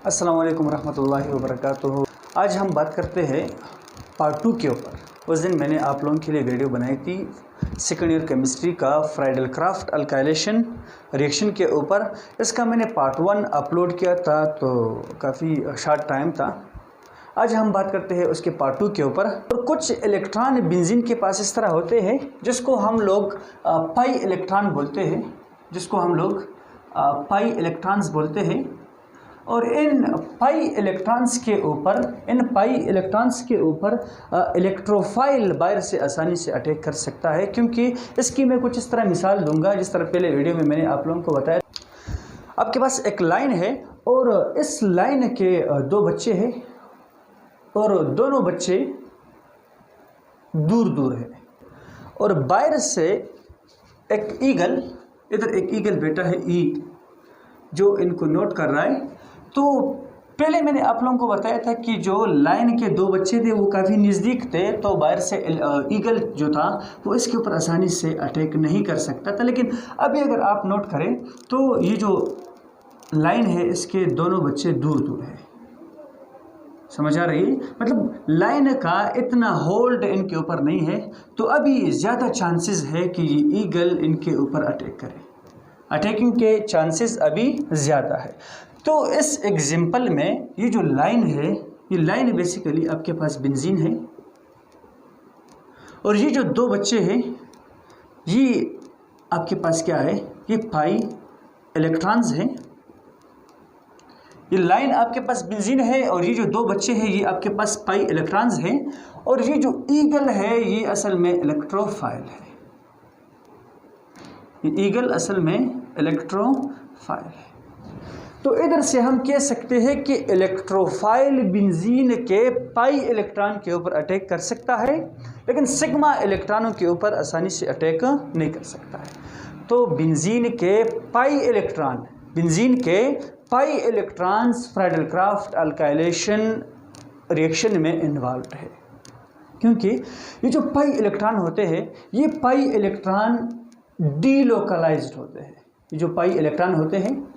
अस्सलाम वालेकुम रहमतुल्लाहि व बरकातुहू। आज हम बात करते हैं पार्ट 2 के ऊपर। उस दिन मैंने आप लोगों के लिए वीडियो बनाई थी सेकेंड ईयर केमिस्ट्री का फ्राइडल-क्राफ्ट अल्काइलेशन रिएक्शन के ऊपर। इसका मैंने पार्ट 1 अपलोड किया था, तो काफ़ी शॉर्ट टाइम था। आज हम बात करते हैं उसके पार्ट 2 के ऊपर। और कुछ इलेक्ट्रॉन बेंजीन के पास इस तरह होते हैं जिसको हम लोग पाई इलेक्ट्रॉन बोलते हैं। और इन पाई इलेक्ट्रॉन्स के ऊपर इलेक्ट्रोफाइल बाहर से आसानी से अटैक कर सकता है, क्योंकि इसकी मैं कुछ इस तरह मिसाल दूंगा जिस तरह पहले वीडियो में मैंने आप लोगों को बताया। आपके पास एक लाइन है और इस लाइन के दो बच्चे हैं और दोनों बच्चे दूर दूर हैं, और बाहर से एक ईगल, इधर एक ईगल बैठा है ई, जो इनको नोट कर रहा है। तो पहले मैंने आप लोगों को बताया था कि जो लाइन के दो बच्चे थे वो काफ़ी नज़दीक थे, तो बाहर से ईगल जो था वो इसके ऊपर आसानी से अटैक नहीं कर सकता था। लेकिन अभी अगर आप नोट करें तो ये जो लाइन है इसके दोनों बच्चे दूर दूर हैं। समझ आ रही है? मतलब लाइन का इतना होल्ड इनके ऊपर नहीं है, तो अभी ज़्यादा चांसेस है कि ये ईगल इनके ऊपर अटैक करे। अटैकिंग के चांसेस अभी ज़्यादा है। तो इस एग्जाम्पल में ये जो लाइन है, ये लाइन बेसिकली आपके पास बेंजीन है, और ये जो दो बच्चे हैं ये आपके पास क्या है, ये पाई इलेक्ट्रॉन्स हैं। ये लाइन आपके पास बेंजीन है और ये जो दो बच्चे हैं ये आपके पास पाई इलेक्ट्रॉन्स हैं, और ये जो ईगल है ये असल में इलेक्ट्रोफाइल है। ये ईगल असल में इलेक्ट्रोफाइल है। तो इधर से हम कह सकते हैं कि इलेक्ट्रोफाइल बेंजीन के पाई इलेक्ट्रॉन के ऊपर अटैक कर सकता है, लेकिन सिग्मा इलेक्ट्रॉनों के ऊपर आसानी से अटैक नहीं कर सकता है। तो बेंजीन के pi electrons Friedl-craft alkylation reaction में इन्वॉल्व है, क्योंकि ये जो पाई इलेक्ट्रॉन होते हैं ये पाई इलेक्ट्रॉन डीलोकलाइज्ड होते हैं। ये जो पाई इलेक्ट्रॉन होते हैं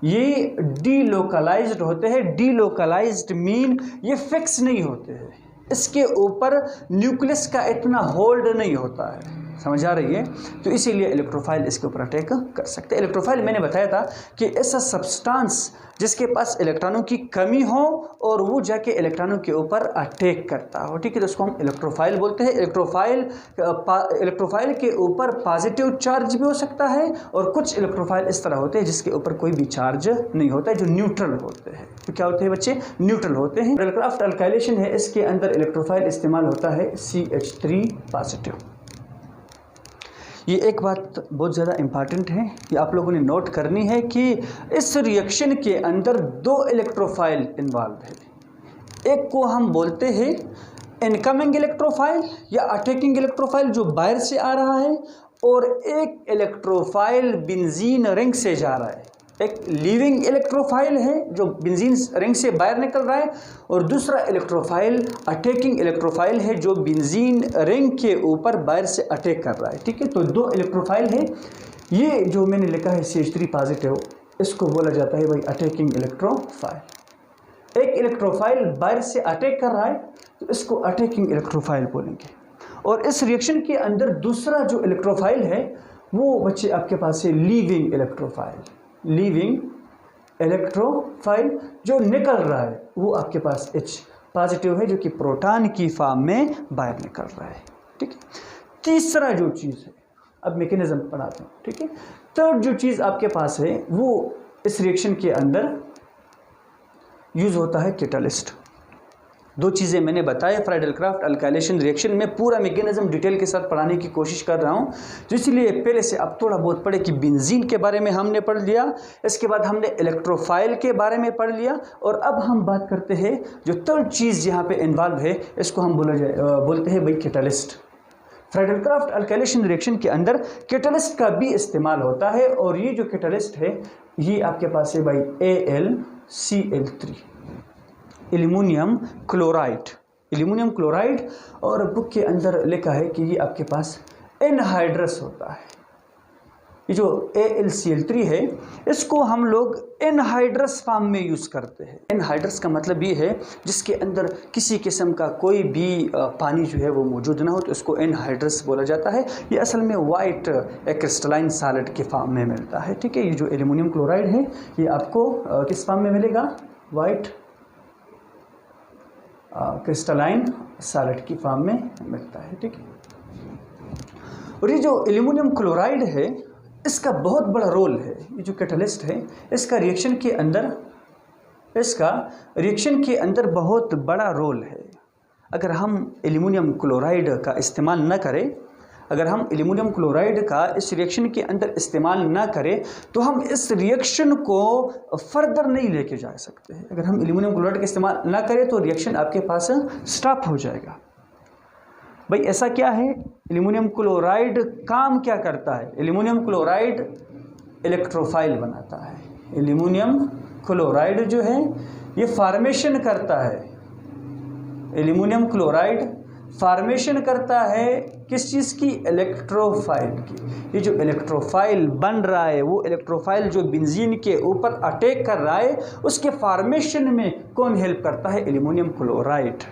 ये डीलोकलाइज्ड होते हैं। डीलोकलाइज्ड मीन ये फिक्स नहीं होते हैं, इसके ऊपर न्यूक्लियस का इतना होल्ड नहीं होता है। समझ आ रही है? तो इसीलिए इलेक्ट्रोफाइल इसके ऊपर अटैक कर सकते हैं। इलेक्ट्रोफाइल मैंने बताया था कि ऐसा सब्सटेंस जिसके पास इलेक्ट्रॉनों की कमी हो और वो जाके इलेक्ट्रॉनों के ऊपर अटैक करता हो, ठीक है, तो उसको हम इलेक्ट्रोफाइल बोलते हैं। इलेक्ट्रोफाइल के ऊपर पॉजिटिव चार्ज भी हो सकता है, और कुछ इलेक्ट्रोफाइल इस तरह होते हैं जिसके ऊपर कोई भी चार्ज नहीं होता है, जो न्यूट्रल होते हैं। तो क्या होते हैं बच्चे? न्यूट्रल होते हैं। फ्राइडल-क्राफ्ट अल्काइलेशन है, इसके अंदर इलेक्ट्रोफाइल इस्तेमाल होता है CH3 पॉजिटिव। ये एक बात बहुत ज़्यादा इम्पॉर्टेंट है, ये आप लोगों ने नोट करनी है कि इस रिएक्शन के अंदर दो इलेक्ट्रोफाइल इन्वॉल्व है। एक को हम बोलते हैं इनकमिंग इलेक्ट्रोफाइल या अटैकिंग इलेक्ट्रोफाइल जो बाहर से आ रहा है, और एक इलेक्ट्रोफाइल बेंजीन रिंग से जा रहा है। एक लीविंग इलेक्ट्रोफाइल है जो बेंजीन रिंग से बाहर निकल रहा है, और दूसरा इलेक्ट्रोफाइल अटैकिंग इलेक्ट्रोफाइल है जो बेंजीन रिंग के ऊपर बाहर से अटैक कर रहा है, ठीक है। तो दो इलेक्ट्रोफाइल है। ये जो मैंने लिखा है CH3 पॉजिटिव, इसको बोला जाता है भाई अटैकिंग इलेक्ट्रोफाइल। एक इलेक्ट्रोफाइल बाहर से अटैक कर रहा है तो इसको अटैकिंग इलेक्ट्रोफाइल बोलेंगे। और इस रिएक्शन के अंदर दूसरा जो इलेक्ट्रोफाइल है वो बच्चे आपके पास है लीविंग इलेक्ट्रोफाइल जो निकल रहा है वो आपके पास H पॉजिटिव है, जो कि प्रोटॉन की फॉर्म में बाहर निकल रहा है, ठीक है। तीसरा जो चीज़ है, अब मैकेनिज्म पढ़ाता हूँ, ठीक है। थर्ड जो चीज़ आपके पास है वो इस रिएक्शन के अंदर यूज़ होता है कैटलिस्ट। दो चीज़ें मैंने बताया फ्राइडल-क्राफ्ट अल्काइलेशन रिएक्शन में, पूरा मैकेनिज्म डिटेल के साथ पढ़ाने की कोशिश कर रहा हूँ, तो इसलिए पहले से अब थोड़ा बहुत पढ़े कि बेंजीन के बारे में हमने पढ़ लिया, इसके बाद हमने इलेक्ट्रोफाइल के बारे में पढ़ लिया, और अब हम बात करते हैं जो थर्ड चीज़ यहाँ पे इन्वॉल्व है, इसको हम बोलते हैं भाई कैटलिस्ट। फ्राइडल-क्राफ्ट अल्काइलेशन रिएक्शन के अंदर कैटलिस्ट का भी इस्तेमाल होता है, और ये जो कैटलिस्ट है ये आपके पास है भाई AlCl3, एल्युमिनियम क्लोराइड, और बुक के अंदर लिखा है कि ये आपके पास एनहाइड्रस होता है। ये जो AlCl3 है इसको हम लोग एनहाइड्रस फॉर्म में यूज़ करते हैं। एनहाइड्रस का मतलब ये है जिसके अंदर किसी किस्म का कोई भी पानी जो है वो मौजूद ना हो, तो इसको एनहाइड्रस बोला जाता है। ये असल में वाइट क्रिस्टलाइन सॉलिड के फॉर्म में मिलता है, ठीक है। ये जो एल्यूमिनियम क्लोराइड है ये आपको किस फॉर्म में मिलेगा? वाइट क्रिस्टलाइन सॉलिड की फॉर्म में मिलता है, ठीक है। और ये जो एल्यूमिनियम क्लोराइड है इसका बहुत बड़ा रोल है। ये जो कैटलिस्ट है इसका रिएक्शन के अंदर बहुत बड़ा रोल है। अगर हम एल्यूमिनियम क्लोराइड का इस्तेमाल न करें, अगर हम एल्यूमिनियम क्लोराइड का इस रिएक्शन के अंदर इस्तेमाल ना करें तो हम इस रिएक्शन को फर्दर नहीं लेके जा सकते हैं। अगर हम एल्यूमिनियम क्लोराइड का इस्तेमाल ना करें तो रिएक्शन आपके पास स्टॉप हो जाएगा। भाई ऐसा क्या है? एल्यूमिनियम क्लोराइड काम क्या करता है? एल्यूमिनियम क्लोराइड इलेक्ट्रोफाइल बनाता है। एल्यूमिनियम क्लोराइड जो है ये फॉर्मेशन करता है। एल्यूमिनियम क्लोराइड फॉर्मेशन करता है किस चीज़ की? इलेक्ट्रोफाइल की। ये जो इलेक्ट्रोफाइल बन रहा है वो इलेक्ट्रोफाइल जो बेंजीन के ऊपर अटैक कर रहा है उसके फॉर्मेशन में कौन हेल्प करता है? Aluminium chloride.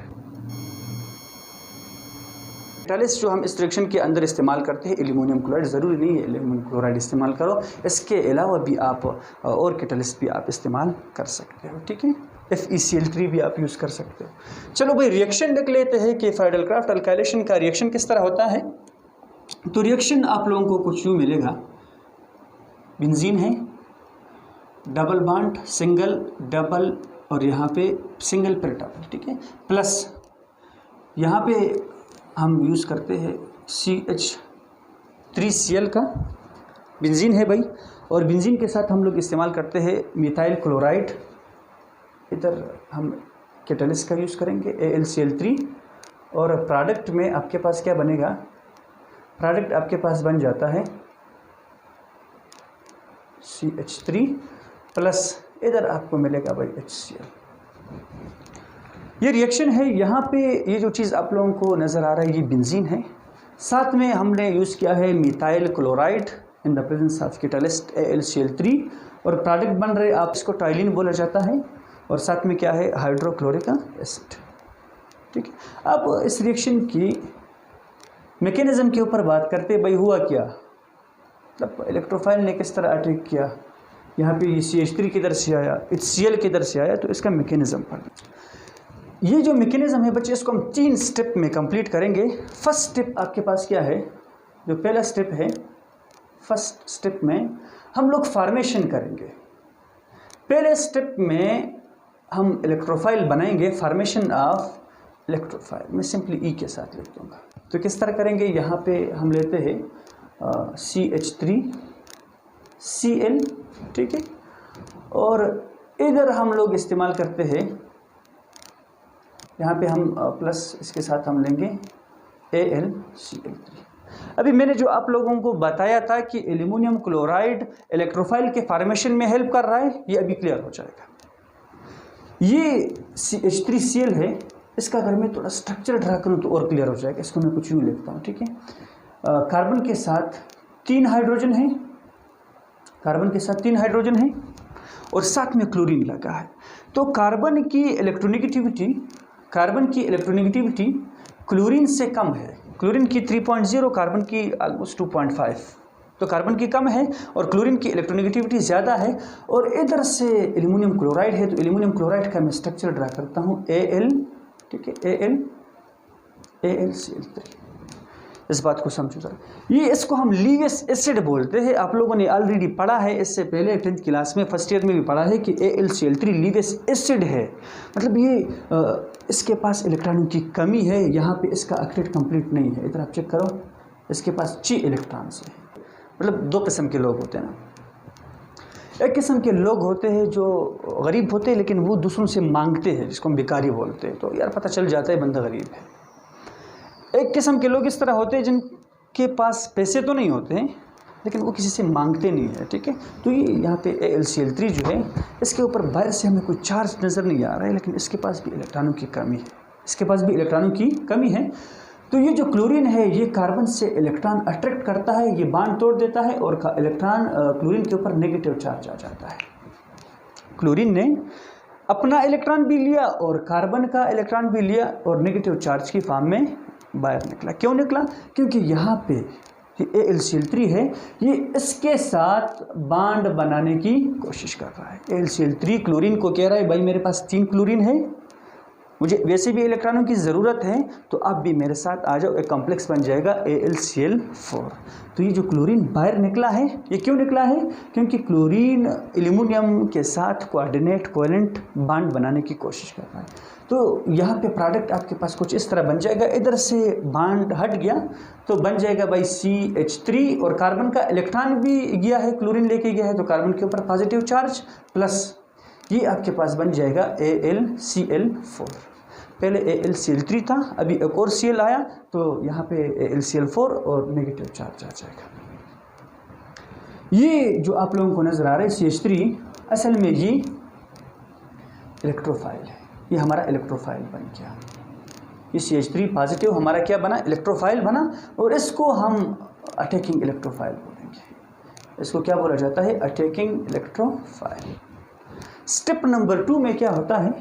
कैटलिस्ट जो हम इस रिएक्शन के अंदर इस्तेमाल करते हैं एल्यूमिनियम क्लोराइड, ज़रूरी नहीं है एल्यूमिनियम क्लोराइड इस्तेमाल करो, इसके अलावा भी आप और कैटलिस्ट भी आप इस्तेमाल कर सकते हो, ठीक है। FeCl3 भी आप यूज़ कर सकते हो। चलो भाई रिएक्शन देख लेते हैं कि फ्राइडल-क्राफ्ट अल्काइलेशन का रिएक्शन किस तरह होता है। तो रिएक्शन आप लोगों को कुछ यूँ मिलेगा, बेंजीन है, डबल बॉन्ड, सिंगल, डबल और यहाँ पे सिंगल पर डबल, ठीक है, प्लस यहाँ पे हम यूज़ करते हैं CH3Cl का बेंजीन है भाई, और बेंजीन के साथ हम लोग इस्तेमाल करते हैं मिथाइल क्लोराइड। इधर हम कैटलिस्ट का यूज़ करेंगे AlCl3, और प्रोडक्ट में आपके पास क्या बनेगा? प्रोडक्ट आपके पास बन जाता है CH3 प्लस इधर आपको मिलेगा भाई HCl। ये रिएक्शन है। यहाँ पे ये जो चीज़ आप लोगों को नज़र आ रहा है ये बेंजीन है, साथ में हमने यूज़ किया है methyl chloride in the presence of catalyst AlCl3, और प्रोडक्ट बन रहे आप इसको टाइलिन बोला जाता है, और साथ में क्या है? हाइड्रोक्लोरिक एसिड, ठीक है। अब इस रिएक्शन की मैकेनिज्म के ऊपर बात करते हैं। भाई हुआ क्या? मतलब इलेक्ट्रोफाइल ने किस तरह अटैक किया, यहाँ पे ये CH3 किधर से आया, HCl किधर से आया, तो इसका मैकेनिज्म पढ़ना। ये जो मैकेनिज्म है बच्चे इसको हम 3 स्टेप में कंप्लीट करेंगे। फर्स्ट स्टेप आपके पास क्या है? जो पहला स्टेप है, फर्स्ट स्टेप में हम लोग फॉर्मेशन करेंगे। पहले स्टेप में हम इलेक्ट्रोफाइल बनाएंगे, फॉर्मेशन ऑफ इलेक्ट्रोफाइल, मैं सिंपली ई के साथ लिख दूँगा। तो किस तरह करेंगे? यहाँ पे हम लेते हैं CH3Cl, ठीक है, और इधर हम लोग इस्तेमाल करते हैं, यहाँ पे हम प्लस इसके साथ हम लेंगे AlCl3। अभी मैंने जो आप लोगों को बताया था कि एल्यूमिनियम क्लोराइड इलेक्ट्रोफाइल के फॉर्मेशन में हेल्प कर रहा है, ये अभी क्लियर हो जाएगा। ये CH3Cl है, इसका अगर मैं थोड़ा स्ट्रक्चर ड्रा करूँ तो और क्लियर हो जाएगा। इसको मैं कुछ यूँ लिखता हूँ, ठीक है। कार्बन के साथ 3 हाइड्रोजन है, कार्बन के साथ 3 हाइड्रोजन है और साथ में क्लोरीन लगा है। तो कार्बन की इलेक्ट्रोनेगेटिविटी क्लोरीन से कम है। क्लोरीन की 3.0, कार्बन की ऑलमोस्ट 2.5, तो कार्बन की कम है और क्लोरीन की इलेक्ट्रोनेगेटिविटी ज़्यादा है। और इधर से एल्यूमिनियम क्लोराइड है, तो एल्यूमिनियम क्लोराइड का मैं स्ट्रक्चर ड्रा करता हूँ Al, ठीक है, AlCl3। इस बात को समझो जरा। ये इसको हम लीवियस एसिड बोलते हैं। आप लोगों ने ऑलरेडी पढ़ा है, इससे पहले 10th क्लास में फर्स्ट ईयर में भी पढ़ा है कि AlCl3 लीवियस एसिड है, मतलब ये इसके पास इलेक्ट्रॉनों की कमी है। यहाँ पे इसका ऑक्टेट कंप्लीट नहीं है। इधर आप चेक करो, इसके पास 6 इलेक्ट्रॉन्स है। मतलब 2 किस्म के लोग होते हैं ना, एक किस्म के लोग होते हैं जो गरीब होते हैं लेकिन वो दूसरों से मांगते हैं, जिसको हम भिखारी बोलते हैं, तो यार पता चल जाता है बंदा गरीब है। एक किस्म के लोग इस तरह होते हैं जिनके पास पैसे तो नहीं होते हैं लेकिन वो किसी से मांगते नहीं है, ठीक है। तो ये यहाँ पे AlCl3 जो है, इसके ऊपर बाहर से हमें कोई चार्ज नज़र नहीं आ रहा है, लेकिन इसके पास भी इलेक्ट्रॉनों की कमी है, इसके पास भी इलेक्ट्रॉनों की कमी है। तो ये जो क्लोरीन है ये कार्बन से इलेक्ट्रॉन अट्रैक्ट करता है, ये बॉन्ड तोड़ देता है और इलेक्ट्रॉन क्लोरीन के ऊपर नेगेटिव चार्ज आ जाता है। क्लोरीन ने अपना इलेक्ट्रॉन भी लिया और कार्बन का इलेक्ट्रॉन भी लिया और नेगेटिव चार्ज की फॉर्म में बाहर निकला। क्यों निकला? क्योंकि यहाँ पे AlCl3 है, ये इसके साथ बॉन्ड बनाने की कोशिश कर रहा है। AlCl3 क्लोरीन को कह रहा है भाई मेरे पास 3 क्लोरीन है, मुझे वैसे भी इलेक्ट्रॉनों की ज़रूरत है, तो आप भी मेरे साथ आ जाओ, एक कॉम्प्लेक्स बन जाएगा AlCl4। तो ये जो क्लोरीन बाहर निकला है, ये क्यों निकला है? क्योंकि क्लोरीन एल्युमिनियम के साथ कोऑर्डिनेट कोवेलेंट बॉन्ड बनाने की कोशिश कर रहा है। तो यहाँ पे प्रोडक्ट आपके पास कुछ इस तरह बन जाएगा, इधर से बॉन्ड हट गया तो बन जाएगा भाई CH3 और कार्बन का इलेक्ट्रॉन भी गया है, क्लोरीन लेके गया है, तो कार्बन के ऊपर पॉजिटिव चार्ज प्लस ये आपके पास बन जाएगा AlCl4। पहले AlCl3 था, अभी एक और Cl आया तो यहाँ पे AlCl4 और नेगेटिव चार्ज आ जाएगा। ये जो आप लोगों को नज़र आ रहा है CH3, असल में ये इलेक्ट्रोफाइल है, ये हमारा इलेक्ट्रोफाइल बन गया। ये CH3 पॉजिटिव हमारा क्या बना? इलेक्ट्रोफाइल बना, और इसको हम अटैकिंग इलेक्ट्रोफाइल बोलेंगे। इसको क्या बोला जाता है? Attacking electrophile. स्टेप नंबर 2 में क्या होता है?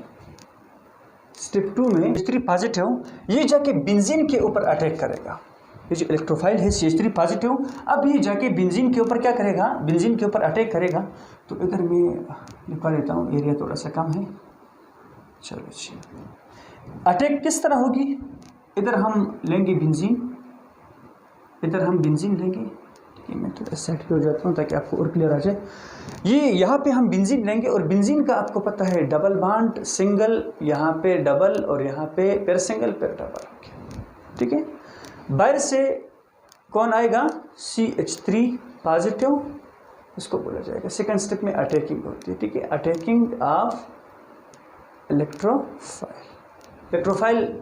स्टेप 2 में CH3 पॉजिटिव ये जाके बेंजीन के ऊपर अटैक करेगा। ये जो इलेक्ट्रोफाइल है CH3 पॉजिटिव, अब ये जाके बेंजीन के ऊपर क्या करेगा? बेंजीन के ऊपर अटैक करेगा। तो इधर मैं लिखवा देता हूँ, एरिया थोड़ा सा कम है, चलो जी। अटैक किस तरह होगी? इधर हम लेंगे बेंजीन, इधर हम बेंजीन लेंगे, मैं थोड़ा साइड पे हो जाता हूँ ताकि आपको और क्लियर आ जाए। ये यहाँ पे हम बेंजीन लेंगे और बेंजीन का आपको पता है डबल बॉन्ड, सिंगल, यहाँ पे डबल और यहाँ पे पेयर सिंगल पेयर डबल, ठीक है। बाहर से कौन आएगा? CH3 पॉजिटिव, इसको बोला जाएगा। सेकंड स्टेप में अटैकिंग होती है, ठीक है, अटैकिंग ऑफ इलेक्ट्रोफाइल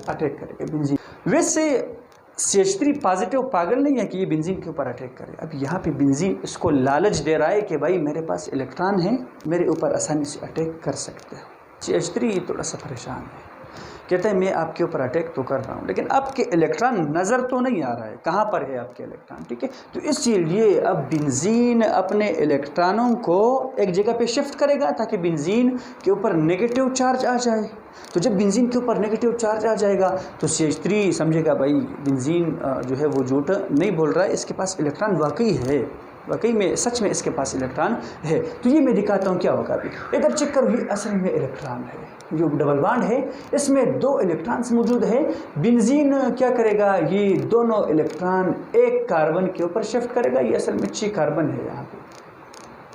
अटैक करेगा बेंजीन। वैसे CH3 पॉजिटिव पागल नहीं है कि ये बेंजीन के ऊपर अटैक करे। अब यहाँ पे बेंजीन इसको लालच दे रहा है कि भाई मेरे पास इलेक्ट्रॉन है, मेरे ऊपर आसानी से अटैक कर सकते हो। CH3 थोड़ा सा परेशान है, कहते हैं मैं आपके ऊपर अटैक तो कर रहा हूँ लेकिन आपके इलेक्ट्रॉन नज़र तो नहीं आ रहा है, कहाँ पर है आपके इलेक्ट्रॉन, ठीक है। तो इसलिए अब बेंजीन अपने इलेक्ट्रॉनों को एक जगह पे शिफ्ट करेगा ताकि बेंजीन के ऊपर नेगेटिव चार्ज आ जाए। तो जब बेंजीन के ऊपर नेगेटिव चार्ज आ जाएगा तो CH3 समझेगा भाई बेंजीन जो है वो झूठ नहीं बोल रहा है, इसके पास इलेक्ट्रॉन वाकई है, वाकई में सच में इसके पास इलेक्ट्रॉन है। तो ये मैं दिखाता हूँ क्या होगा। अभी इधर चेक करो, ये असल में इलेक्ट्रॉन है, जो डबल बॉन्ड है इसमें 2 इलेक्ट्रॉन्स मौजूद है। बेंजीन क्या करेगा? ये दोनों इलेक्ट्रॉन एक कार्बन के ऊपर शिफ्ट करेगा। ये असल में 6 कार्बन है, यहाँ पे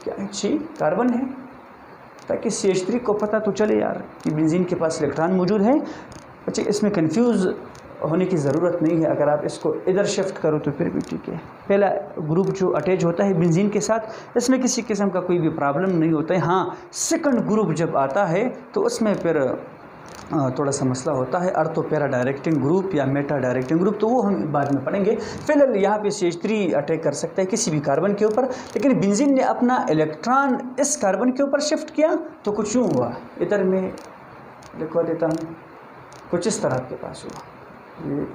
क्या है? 6 कार्बन है, ताकि CH3 को पता तो चले यार कि बेंजीन के पास इलेक्ट्रॉन मौजूद है। बच्चे इसमें कंफ्यूज होने की ज़रूरत नहीं है, अगर आप इसको इधर शिफ्ट करो तो फिर भी ठीक है। पहला ग्रुप जो अटैच होता है बेंजीन के साथ, इसमें किसी किस्म का कोई भी प्रॉब्लम नहीं होता है। हाँ, सेकंड ग्रुप जब आता है तो उसमें फिर थोड़ा सा मसला होता है, अर्थ पैरा डायरेक्टिंग ग्रुप या मेटा डायरेक्टिंग ग्रुप, तो वो हम बाद में पढ़ेंगे। फिलहाल यहाँ पे CH3 अटैक कर सकता है किसी भी कार्बन के ऊपर, लेकिन बेंजीन ने अपना इलेक्ट्रॉन इस कार्बन के ऊपर शिफ्ट किया तो कुछ यूँ हुआ। इधर मैं लिखवा देता हूँ, कुछ इस तरह आपके पास हुआ, ये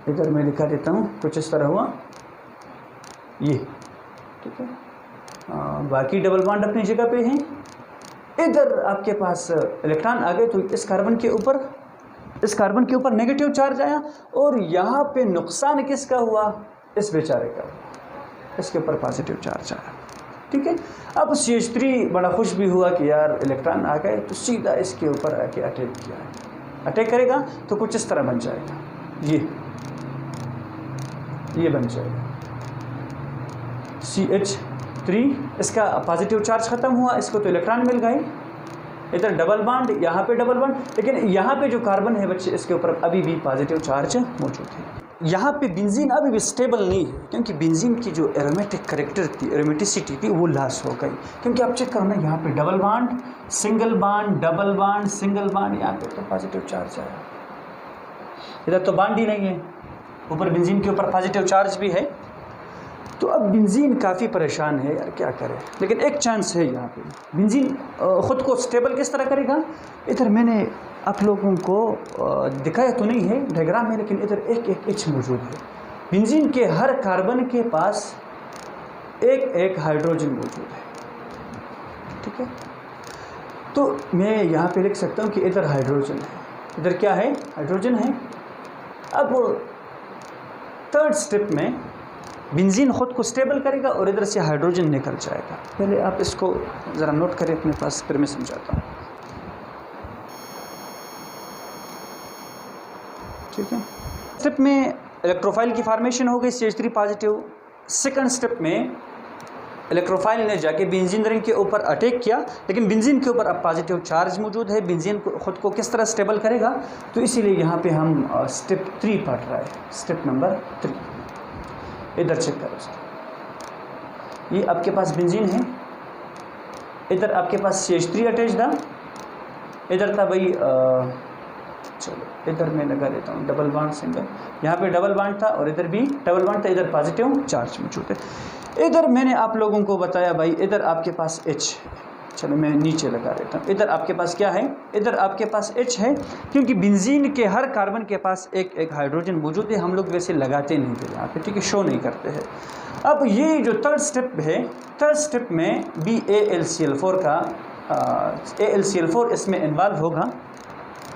इधर मैं लिखा देता हूँ, कुछ इस तरह हुआ ये, ठीक है। बाकी डबल बॉन्ड अपनी जगह पे हैं। इधर आपके पास इलेक्ट्रॉन आ गए तो इस कार्बन के ऊपर नेगेटिव चार्ज आया, और यहाँ पे नुकसान किसका हुआ? इस बेचारे का, इसके ऊपर पॉजिटिव चार्ज आया, ठीक है। अब CH3 बड़ा खुश भी हुआ कि यार इलेक्ट्रॉन आ गए, तो सीधा इसके ऊपर आके अटैक किया है। अटैक करेगा तो कुछ इस तरह बन जाएगा, ये बन जाएगा CH3, इसका पॉजिटिव चार्ज ख़त्म हुआ, इसको तो इलेक्ट्रॉन मिल गए। इधर डबल बॉन्ड, यहाँ पे डबल बॉन्ड, लेकिन यहाँ पे जो कार्बन है बच्चे इसके ऊपर अभी भी पॉजिटिव चार्ज मौजूद है। यहाँ पे बेंजीन अभी भी स्टेबल नहीं है, क्योंकि बेंजीन की जो एरोमेटिक करेक्टर थी, एरोमेटिसिटी थी, वो लॉस हो गई। क्योंकि आप चेक करो ना, यहाँ पे double bond, single bond, double bond, single bond, यहाँ पे तो पॉजिटिव चार्ज आया। इधर तो बॉन्ड ही नहीं है, ऊपर बेंजीन के ऊपर पॉजिटिव चार्ज भी है। तो अब बेंजीन काफ़ी परेशान है यार, क्या करे, लेकिन एक चांस है यहाँ पे। बेंजीन ख़ुद को स्टेबल किस तरह करेगा? इधर मैंने आप लोगों को दिखाया तो नहीं है डायग्राम में, लेकिन इधर एक एक एच मौजूद है। बेंजीन के हर कार्बन के पास एक एक हाइड्रोजन मौजूद है, ठीक है। तो मैं यहाँ पे लिख सकता हूँ कि इधर हाइड्रोजन है, इधर क्या है? हाइड्रोजन है। अब थर्ड स्टेप में बेंजीन ख़ुद को स्टेबल करेगा और इधर से हाइड्रोजन निकल जाएगा। पहले आप इसको ज़रा नोट करें अपने पास, फिर मैं समझाता हूँ, ठीक है। स्टेप में इलेक्ट्रोफाइल की फार्मेशन हो गई CH3 पॉजिटिव। सेकंड स्टेप में इलेक्ट्रोफाइल ने जाके बेंजीन रिंग के ऊपर अटैक किया, लेकिन बेंजीन के ऊपर अब पॉजिटिव चार्ज मौजूद है। बेंजीन को खुद को किस तरह स्टेबल करेगा? तो इसीलिए यहाँ पे हम स्टेप 3 पढ़ रहा है, स्टेप नंबर 3। इधर चेक करो सर, ये आपके पास बेंजीन है, इधर आपके पास CH3 अटैच था, इधर था भाई चलो इधर मैं लगा देता हूँ डबल बॉन्ड सिंगल, यहाँ पे डबल बॉन्ड था और इधर भी डबल बॉन्ड था, इधर पॉजिटिव चार्ज मौजूद है। इधर मैंने आप लोगों को बताया भाई, इधर आपके पास H है, चलो मैं नीचे लगा देता हूँ। इधर आपके पास क्या है? इधर आपके पास H है, क्योंकि बेंजीन के हर कार्बन के पास एक एक हाइड्रोजन मौजूद है। हम लोग वैसे लगाते नहीं थे यहाँ पे, ठीक है, शो नहीं करते हैं। अब ये जो थर्ड स्टेप है, थर्ड स्टेप में BaLCl4 का AlCl4 इसमें इन्वॉल्व होगा।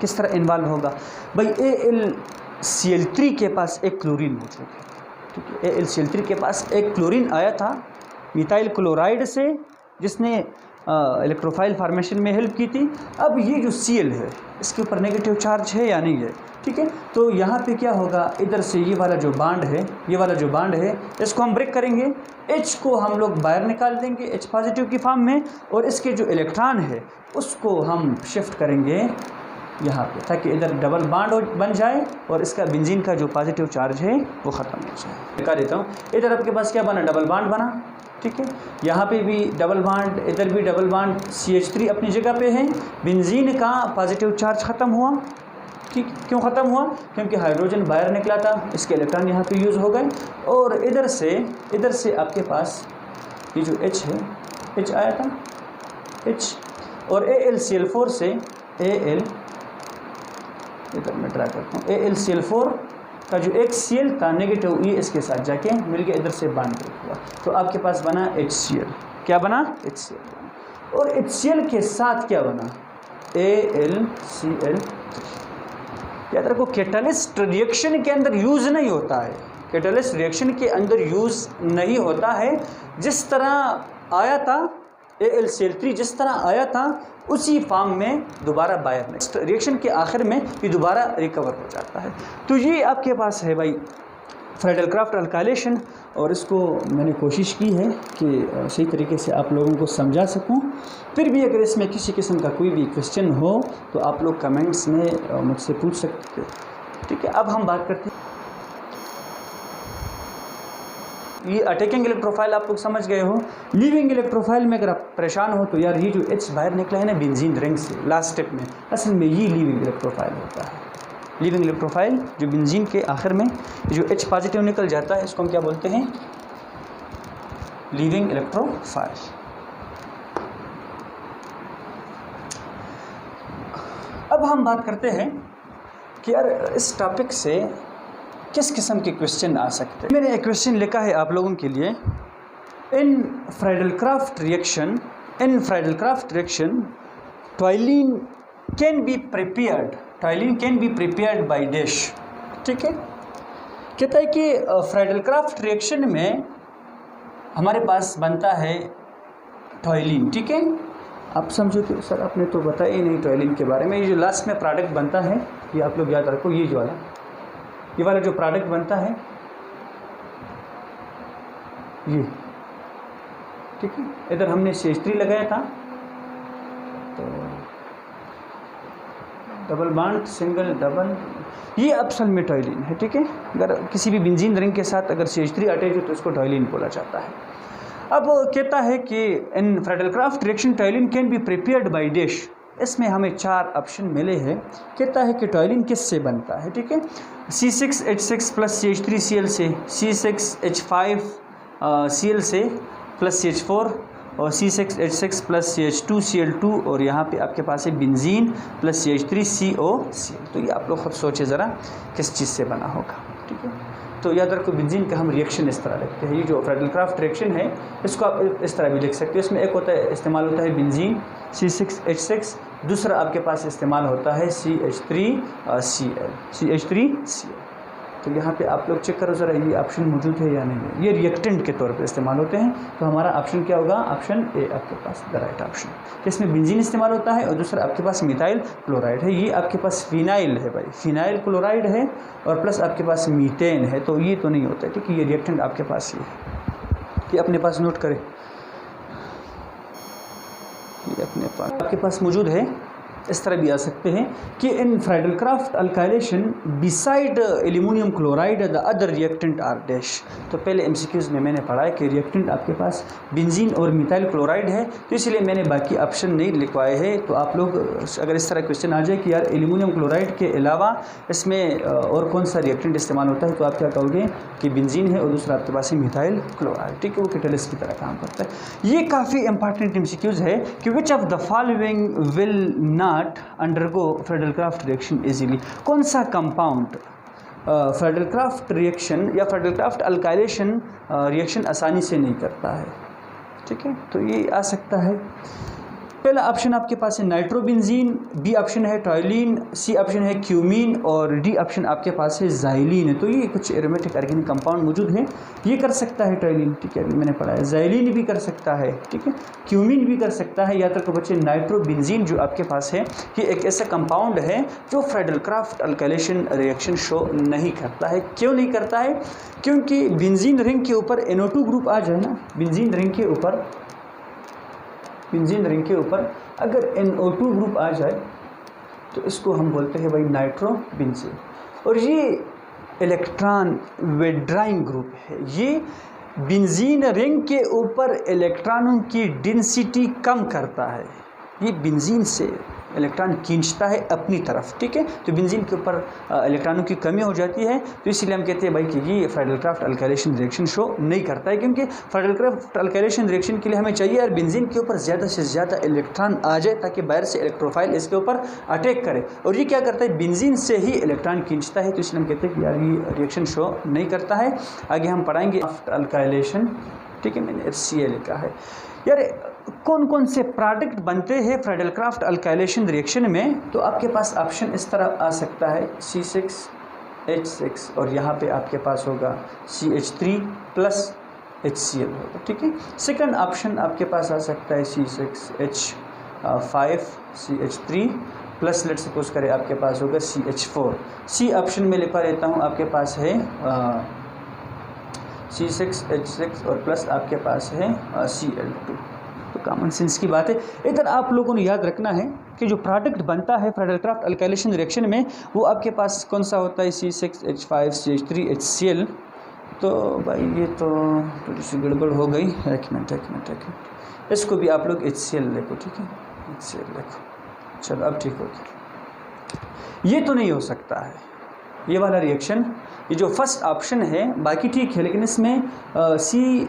किस तरह इन्वॉल्व होगा भाई? AlCl3 के पास एक क्लोरीन मौजूद है, ठीक है। AlCl3 के पास एक क्लोरीन आया था मिथाइल क्लोराइड से, जिसने इलेक्ट्रोफाइल फार्मेशन में हेल्प की थी। अब ये जो Cl है इसके ऊपर नेगेटिव चार्ज है या नहीं है, ठीक है। तो यहाँ पे क्या होगा, इधर से ये वाला जो बांड है, ये वाला जो बांड है, इसको हम ब्रेक करेंगे, H को हम लोग बाहर निकाल देंगे H पॉजिटिव की फॉर्म में, और इसके जो इलेक्ट्रॉन है उसको हम शिफ्ट करेंगे यहाँ पे, ताकि इधर डबल बॉन्ड बन जाए और इसका बेंजीन का जो पॉजिटिव चार्ज है वो ख़त्म हो जाए। दिखा देता हूँ, इधर आपके पास क्या बना? डबल बॉन्ड बना, ठीक है। यहाँ पे भी डबल बॉन्ड, इधर भी डबल बॉन्ड, CH3 अपनी जगह पे है। बेंजीन का पॉजिटिव चार्ज ख़त्म हुआ, ठीक। क्यों ख़त्म हुआ? क्योंकि हाइड्रोजन बाहर निकला था, इसके इलेक्ट्रॉन यहाँ पे यूज़ हो गए। और इधर से आपके पास ये जो H है, H आया था, H, और AlCl4 से इधर मैं ड्रा करता हूँ, AlCl4 का जो एक Cl था नेगेटिव, ये इसके साथ जाके मिल गया, इधर से बॉन्ड ब्रेक हुआ, तो आपके पास बना HCl। क्या बना? HCl बना। और HCl के साथ क्या बना? AlCl3। याद रखो, कैटलिस्ट रिएक्शन के अंदर यूज़ नहीं होता है, कैटलिस्ट रिएक्शन के अंदर यूज़ नहीं होता है। जिस तरह आया था AlCl3, जिस तरह आया था उसी फॉर्म में दोबारा बाहर नेक्स्ट रिएक्शन के आखिर में ये दोबारा रिकवर हो जाता है। तो ये आपके पास है भाई फ्राइडल-क्राफ्ट अल्काइलेशन, और इसको मैंने कोशिश की है कि सही तरीके से आप लोगों को समझा सकूं। फिर भी अगर इसमें किसी किस्म का कोई भी क्वेश्चन हो तो आप लोग कमेंट्स में मुझसे पूछ सकते हैं, ठीक है। अब हम बात करते हैं, ये अटैकिंग इलेक्ट्रोफाइल आप लोग समझ गए हो। लीविंग इलेक्ट्रोफाइल में अगर आप परेशान हो तो यार ये जो H बाहर निकला है ना बेंजीन रिंग से लास्ट स्टेप में, असल में ये लीविंग इलेक्ट्रोफाइल होता है। लीविंग इलेक्ट्रोफाइल जो बेंजीन के आखिर में जो H पॉजिटिव निकल जाता है, इसको हम क्या बोलते हैं? Leaving electrophile. अब हम बात करते हैं कि यार इस टॉपिक से किस किस्म के क्वेश्चन आ सकते हैं। मैंने एक क्वेश्चन लिखा है आप लोगों के लिए, in Friedel Crafts reaction toluene can be prepared by dash, ठीक है। कहता है कि फ्राइडल-क्राफ्ट रिएक्शन में हमारे पास बनता है टॉयलिन, ठीक है। आप समझो कि सर आपने तो बताया ही नहीं टॉयलिन के बारे में। ये जो लास्ट में प्रोडक्ट बनता है, ये आप लोग याद रखो, ये वाला जो प्रोडक्ट बनता है ये, ठीक है। इधर हमने CH3 लगाया था, तो डबल बॉन्ड सिंगल डबल, ये असल में टॉयलिन है, ठीक है। अगर किसी भी बेंजीन रिंग के साथ अगर CH3 अटैच हो तो इसको टॉयलिन बोला जाता है। अब कहता है कि in Friedel Crafts reaction toluene can be prepared by dash. इसमें हमें 4 ऑप्शन मिले हैं। कहता है कि टॉयलिन किससे बनता है, ठीक है। C6H6 प्लस CH3Cl से, C6H5 Cl से प्लस CH4 और C6H6 प्लस CH2Cl2 और यहाँ पे आपके पास है बेंजीन प्लस CH3COCl। तो ये आप लोग खुद सोचे ज़रा किस चीज़ से बना होगा, ठीक है। तो याद रखो बेंजीन का हम रिएक्शन इस तरह लिखते हैं। ये जो फ्रेडल-क्राफ्ट रिएक्शन है इसको आप इस तरह भी लिख सकते हो। इसमें एक होता है इस्तेमाल होता है बेंजीन C6H6, दूसरा आपके पास इस्तेमाल होता है CH3Cl। तो यहाँ पे आप लोग चेक करो ज़रा ये ऑप्शन मौजूद है या नहीं है। ये रिएक्टेंट के तौर पे इस्तेमाल होते हैं। तो हमारा ऑप्शन क्या होगा, ऑप्शन ए आपके पास द राइट ऑप्शन। इसमें बेंजीन इस्तेमाल होता है और दूसरा आपके पास मिथाइल क्लोराइड है। ये आपके पास फिनाइल है भाई, फिनाइल क्लोराइड है और प्लस आपके पास मीथेन है। तो ये तो नहीं होता है, ठीक है। ये रिएक्टेंट आपके पास ये है, ये अपने पास नोट करें, ये अपने पास आपके पास मौजूद है। इस तरह भी आ सकते हैं कि in Friedel Crafts alkylation besides aluminium chloride the other reactant are dash. तो पहले एमसीक्यूज़ में मैंने पढ़ा है कि रिएक्टेंट आपके पास बेंजीन और मिथाइल क्लोराइड है, तो इसलिए मैंने बाकी ऑप्शन नहीं लिखवाए हैं। तो आप लोग अगर इस तरह क्वेश्चन आ जाए कि यार एल्यूमिनियम क्लोराइड के अलावा इसमें और कौन सा रिएक्टेंट इस्तेमाल होता है, तो आप क्या कहोगे कि बेंजीन है और दूसरा आपके पास है मिथाइल क्लोराइड, ठीक है। वो कैटलिस्ट की तरह काम करता है। ये काफ़ी इंपॉर्टेंट एमसीक्यूज़ है कि which of the following will not undergo Friedel-craft reaction easily. कौन सा कंपाउंड फ्रेडल-क्राफ्ट रिएक्शन या फ्रेडल-क्राफ्ट अल्काइलेशन रिएक्शन आसानी से नहीं करता है, ठीक है। तो ये आ सकता है। पहला ऑप्शन आपके पास है नाइट्रोबेंजीन, बी ऑप्शन है टॉयलिन, सी ऑप्शन है क्यूमीन और डी ऑप्शन आपके पास है ज़ाइलिन है। तो ये कुछ एरोमेटिक ऑर्गेनिक कंपाउंड मौजूद है। ये कर सकता है टॉयलिन, ठीक है, अभी मैंने पढ़ा है। ज़ाइलिन भी कर सकता है, ठीक है। क्यूमीन भी कर सकता है। याद रखो बच्चे, नाइट्रोबेंजीन जो आपके पास है ये एक ऐसा कंपाउंड है जो फ्रेडल-क्राफ्ट अल्काइलेशन रिएक्शन शो नहीं करता है। क्यों नहीं करता है? क्योंकि बेंजीन रिंग के ऊपर NO2 ग्रुप आ जाए ना, बेंजीन रिंग के ऊपर अगर NO2 ग्रुप आ जाए तो इसको हम बोलते हैं भाई नाइट्रोबेंजीन। और ये इलेक्ट्रॉन विड्राइंग ग्रुप है। ये बेंजीन रिंग के ऊपर इलेक्ट्रॉनों की डेंसिटी कम करता है। ये बेंजीन से इलेक्ट्रॉन खींचता है अपनी तरफ, ठीक है। तो बेंजीन के ऊपर इलेक्ट्रॉनों की कमी हो जाती है, तो इसलिए हम कहते हैं भाई कि ये फ्रेडल-क्राफ्ट अल्काइलेशन रिएक्शन शो नहीं करता है। क्योंकि फ्रेडल-क्राफ्ट अल्काइलेशन रिएक्शन के लिए हमें चाहिए यार बेंजीन के ऊपर ज़्यादा से ज़्यादा इलेक्ट्रॉन आ जाए ताकि बाहर से इलेक्ट्रोफाइल इसके ऊपर अटैक करे। और ये क्या करता है, बेंजीन से ही इलेक्ट्रॉन खींचता है। तो इसलिए हम कहते हैं कि यार ये रिएक्शन शो नहीं करता है। आगे हम पढ़ाएंगे अल्काइलेशन, ठीक है। मैंने HCl लिखा है। यार कौन कौन से प्रोडक्ट बनते हैं फ्रेडल-क्राफ्ट अल्काइलेशन रिएक्शन में, तो आपके पास ऑप्शन इस तरह आ सकता है C6H6 और यहाँ पे आपके पास होगा CH3 प्लस HCl होगा, ठीक है। सेकंड ऑप्शन आपके पास आ सकता है C6H5 CH3 plus let suppose करें आपके पास होगा CH4। सी ऑप्शन में लिखा लेता हूँ, आपके पास है C6H6 और प्लस आपके पास है Cl2। तो कॉमन सेंस की बात है। इधर आप लोगों ने याद रखना है कि जो प्रोडक्ट बनता है फ्रेडल-क्राफ्ट अल्काइलेशन रिएक्शन में वो आपके पास कौन सा होता है, C6H5 CH3 HCl। तो भाई ये तो थोड़ी सी गड़बड़ हो गई। एक मिनट, इसको भी आप लोग HCl लिखो, ठीक है, HCl लिखो। चलो अब ठीक हो गया। ये तो नहीं हो सकता है ये वाला रिएक्शन, ये जो फर्स्ट ऑप्शन है बाकी ठीक है, लेकिन इसमें सी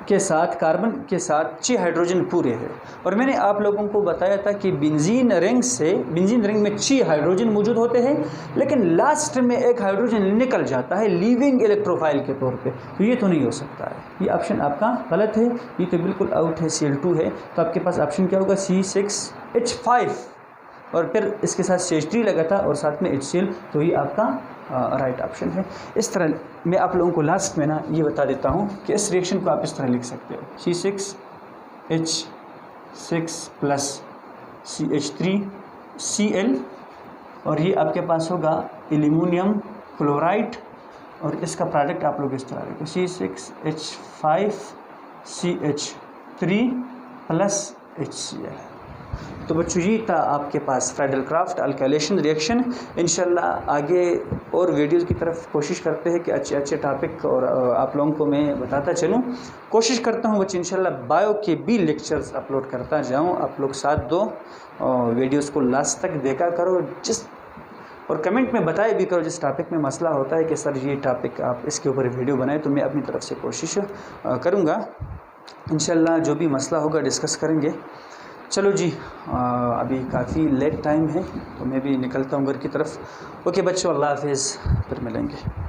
के साथ कार्बन के साथ 6 हाइड्रोजन पूरे हैं। और मैंने आप लोगों को बताया था कि बेंजीन रिंग में 6 हाइड्रोजन मौजूद होते हैं, लेकिन लास्ट में एक हाइड्रोजन निकल जाता है लीविंग इलेक्ट्रोफाइल के तौर पे। तो ये तो नहीं हो सकता है, ये ऑप्शन आपका गलत है, ये तो बिल्कुल आउट है, Cl2 है। तो आपके पास ऑप्शन क्या होगा, C6H5 और फिर इसके साथ CH3 लगा था और साथ में HCl। तो ये आपका राइट ऑप्शन है। इस तरह मैं आप लोगों को लास्ट में ना ये बता देता हूँ कि इस रिएक्शन को आप इस तरह लिख सकते हो, C6H6 प्लस CH3Cl और ये आपके पास होगा एल्यूमिनियम क्लोराइड और इसका प्रोडक्ट आप लोग इस तरह लिखो, C6H5CH3 प्लस HCl। तो बच्चों ये था आपके पास फ्रेडल-क्राफ्ट अल्काइलेशन रिएक्शन। इंशाल्लाह आगे और वीडियोज़ की तरफ कोशिश करते हैं कि अच्छे टॉपिक और आप लोगों को मैं बताता चलूँ। कोशिश करता हूँ बच्चे इंशाल्लाह बायो के भी लेक्चर्स अपलोड करता जाऊँ। आप लोग साथ दो, वीडियोज़ को लास्ट तक देखा करो। जिस और कमेंट में बताए भी करो जिस टॉपिक में मसला होता है कि सर ये टॉपिक आप इसके ऊपर वीडियो बनाए, तो मैं अपनी तरफ से कोशिश करूँगा। इंशाल्लाह जो भी मसला होगा डिस्कस करेंगे। चलो जी, अभी काफ़ी लेट टाइम है तो मैं भी निकलता हूँ घर की तरफ। ओके बच्चों, अल्लाह हाफिज़, फिर मिलेंगे।